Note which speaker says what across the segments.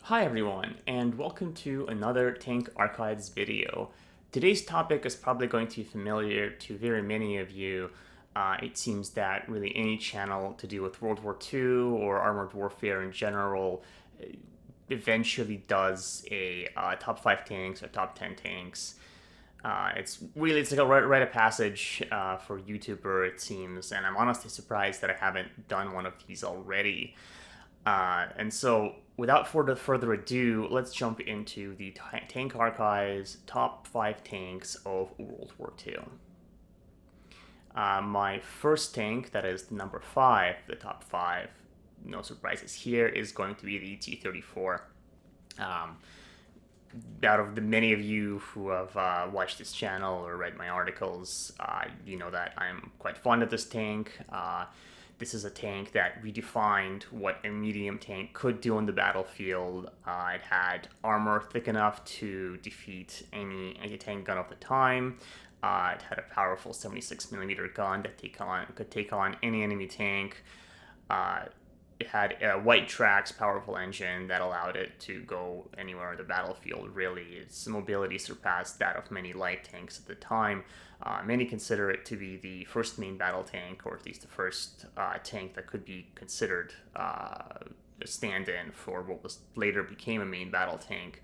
Speaker 1: Hi everyone, and welcome to another Tank Archives video. Today's topic is probably going to be familiar to very many of you. It seems that really any channel to do with World War II or armored warfare in general eventually does a top 5 tanks or top 10 tanks. It's like a rite of passage for YouTuber, it seems, and I'm honestly surprised that I haven't done one of these already. And so, without further ado, let's jump into the Tank Archives top 5 tanks of World War II. My first tank, that is the number 5, the top 5, no surprises here, is going to be the T-34. Out of the many of you who have watched this channel or read my articles, you know that I'm quite fond of this tank. This is a tank that redefined what a medium tank could do on the battlefield. It had armor thick enough to defeat any anti-tank gun of the time. It had a powerful 76mm gun that could take on any enemy tank. It had a white tracks powerful engine that allowed it to go anywhere on the battlefield, really. Its mobility surpassed that of many light tanks at the time. Many consider it to be the first main battle tank, or at least the first tank that could be considered a stand-in for what was later became a main battle tank.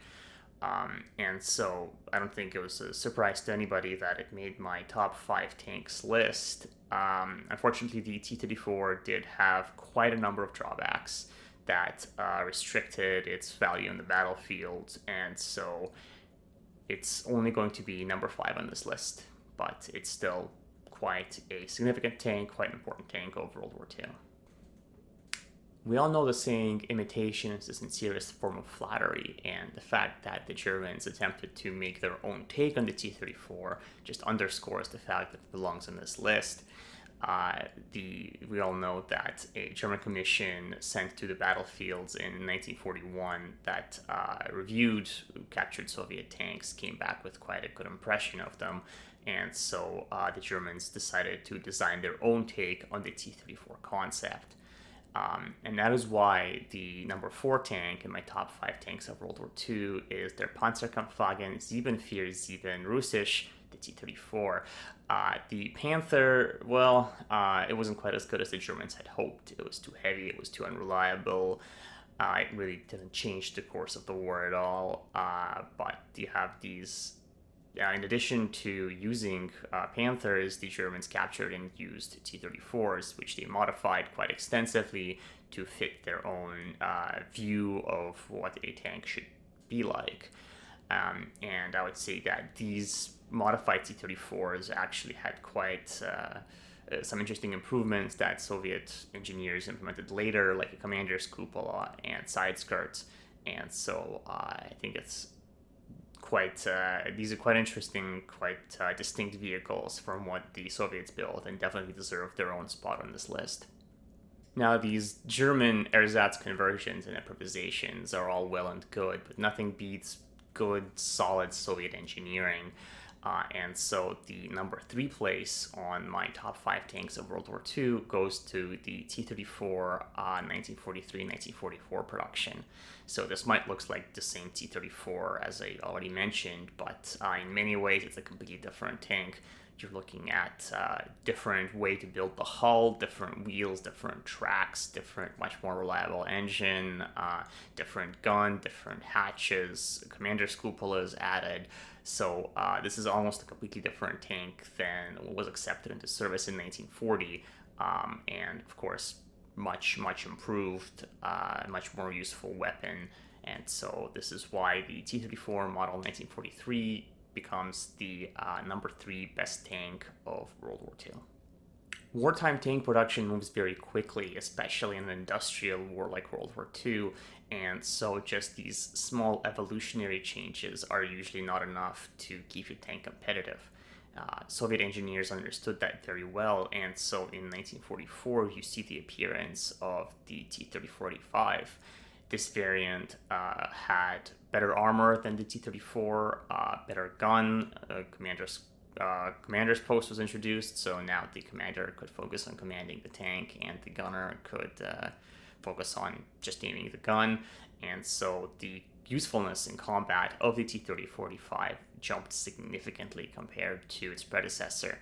Speaker 1: And so I don't think it was a surprise to anybody that it made my top 5 tanks list. Unfortunately, the T-34 did have quite a number of drawbacks that restricted its value in the battlefield, and so it's only going to be number 5 on this list, but it's still quite a significant tank, quite an important tank of World War II. We all know the saying, imitation is the sincerest form of flattery, and the fact that the Germans attempted to make their own take on the T-34 just underscores the fact that it belongs on this list. We all know that a German commission sent to the battlefields in 1941 that reviewed captured Soviet tanks came back with quite a good impression of them, and so the Germans decided to design their own take on the T-34 concept. And that is why the number 4 tank in my top 5 tanks of World War II is their Panzerkampfwagen 47 Russisch, the T-34. The Panther, well, it wasn't quite as good as the Germans had hoped. It was too heavy, it was too unreliable. It really didn't change the course of the war at all. But you have these in addition to using Panthers, the Germans captured and used T-34s, which they modified quite extensively to fit their own view of what a tank should be like. And I would say that these modified T-34s actually had quite some interesting improvements that Soviet engineers implemented later, like a commander's cupola and side skirts. And so I think these are quite interesting, quite distinct vehicles from what the Soviets built, and definitely deserve their own spot on this list. Now, these German ersatz conversions and improvisations are all well and good, but nothing beats good, solid Soviet engineering. And so the number 3 place on my top 5 tanks of World War II goes to the T-34 1943-1944 production. So this might look like the same T-34 as I already mentioned, but in many ways it's a completely different tank. You're looking at different way to build the hull, different wheels, different tracks, different, much more reliable engine, different gun, different hatches, commander's cupolas added. So this is almost a completely different tank than what was accepted into service in 1940, and of course much improved, much more useful weapon. And so this is why the T-34 model 1943 becomes the number 3 best tank of World War II. Wartime tank production moves very quickly, especially in an industrial war like World War II, and so just these small evolutionary changes are usually not enough to keep your tank competitive. Soviet engineers understood that very well, and so in 1944 you see the appearance of the T-34-85. This variant had better armor than the T-34, better gun, commander's post was introduced, so now the commander could focus on commanding the tank, and the gunner could focus on just aiming the gun, and so the usefulness in combat of the T-30-45 jumped significantly compared to its predecessor.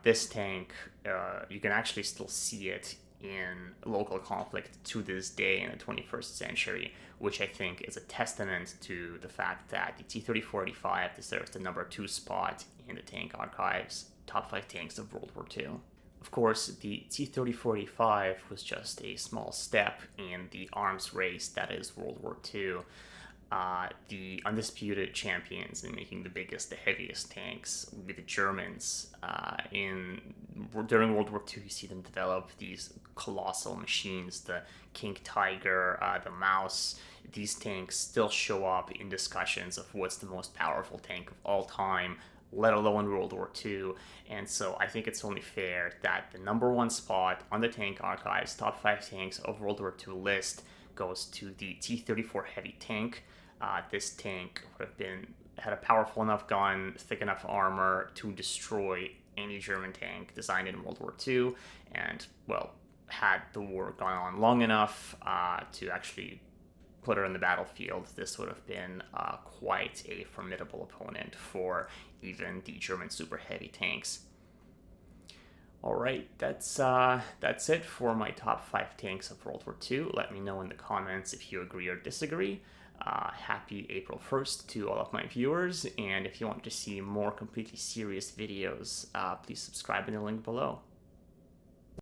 Speaker 1: This tank, you can actually still see it in local conflict to this day in the 21st century, which I think is a testament to the fact that the T-30-45 deserves the number 2 spot in the tank archives, top 5 tanks of World War II. Of course, the T-30-45 was just a small step in the arms race that is World War II. The undisputed champions in making the biggest, the heaviest tanks would be the Germans. During World War II, you see them develop these colossal machines, the King Tiger, the Mouse. These tanks still show up in discussions of what's the most powerful tank of all time, let alone World War II. And so I think it's only fair that the number 1 spot on the Tank Archives top 5 tanks of World War II list goes to the T-34 heavy tank. This tank would have had a powerful enough gun, thick enough armor to destroy any German tank designed in World War II, and, well, had the war gone on long enough to actually put her in the battlefield, this would have been quite a formidable opponent for even the German super heavy tanks. Alright, that's it for my top 5 tanks of World War II. Let me know in the comments if you agree or disagree. Happy April 1st to all of my viewers, and if you want to see more completely serious videos, please subscribe in the link below.